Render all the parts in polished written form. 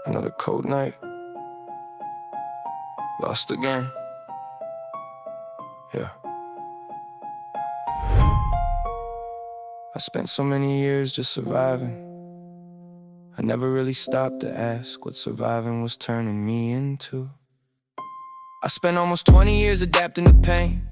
Another cold night. Lost again. Yeah. I spent so many years just surviving. I never really stopped to ask what surviving was turning me into. I spent almost 20 years adapting to pain.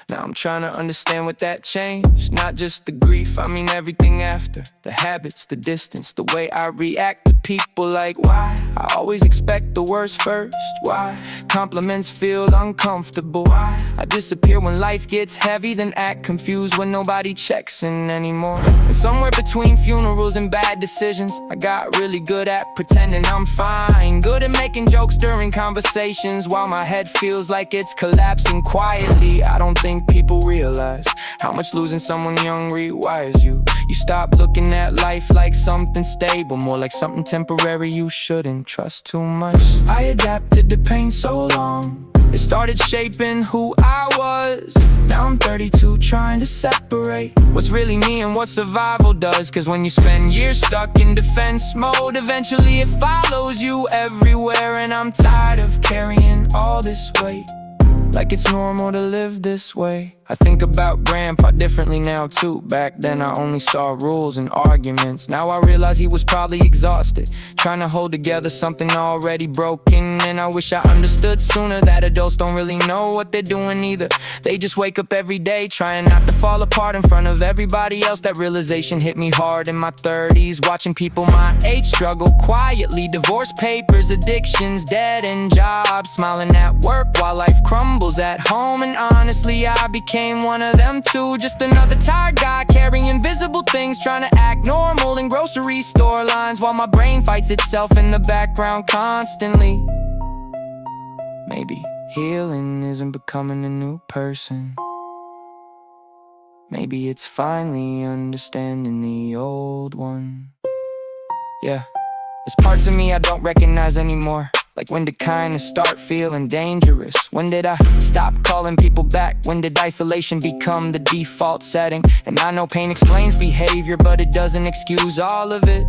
Now I'm trying to understand what that changed. Not just the grief, I mean everything after. The habits, the distance, the way I react to people. Like why? I always expect the worst first. Why? Compliments feel uncomfortable. Why? I disappear when life gets heavy, then act confused when nobody checks in anymore. And somewhere between funerals and bad decisions, I got really good at pretending I'm fine. Good at making jokes during conversations while my head feels like it's collapsing quietly. I don't think people realize how much losing someone young rewires you. You stop looking at life like something stable, more like something temporary you shouldn't trust too much. I adapted to pain so long, it started shaping who I was. Now I'm 32 trying to separate what's really me and what survival does. Cause when you spend years stuck in defense mode, eventually it follows you everywhere. And I'm tired of carrying all this weight, like it's normal to live this way. I think about Grandpa differently now too. Back then I only saw rules and arguments. Now I realize he was probably exhausted, trying to hold together something already broken. And I wish I understood sooner that adults don't really know what they're doing either. They just wake up every day trying not to fall apart in front of everybody else. That realization hit me hard in my 30s, watching people my age struggle quietly. Divorce papers, addictions, dead-end jobs, smiling at work while life crumbles at home. And honestly, I became one of them too. Just another tired guy carrying invisible things, trying to act normal in grocery store lines while my brain fights itself in the background constantly. Maybe healing isn't becoming a new person. Maybe it's finally understanding the old one. Yeah, there's parts of me I don't recognize anymore. Like when did kindness start feeling dangerous? When did I stop calling people back? When did isolation become the default setting? And I know pain explains behavior, but it doesn't excuse all of it.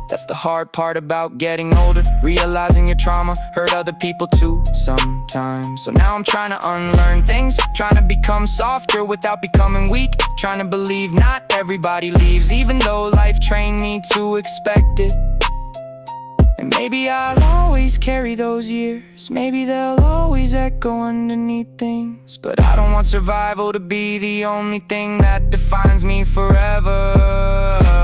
That's the hard part about getting older, realizing your trauma hurt other people too sometimes. So now I'm trying to unlearn things, trying to become softer without becoming weak, trying to believe not everybody leaves, even though life trained me to expect it. And maybe I'll always carry those years, maybe they'll always echo underneath things. But I don't want survival to be the only thing that defines me forever.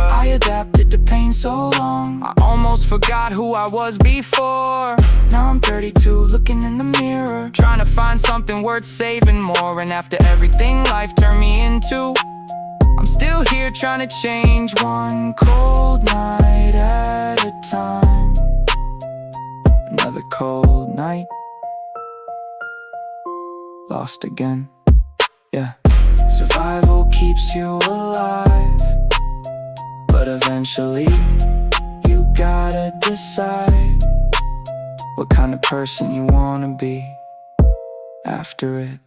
I adapted to pain so long, I almost forgot who I was before. Now I'm 32 looking in the mirror, trying to find something worth saving more. And after everything life turned me into, I'm still here trying to change one cold night at a time. Another cold night. Lost again. Yeah. Survival keeps you alive, but eventually you gotta decide what kind of person you wanna be after it.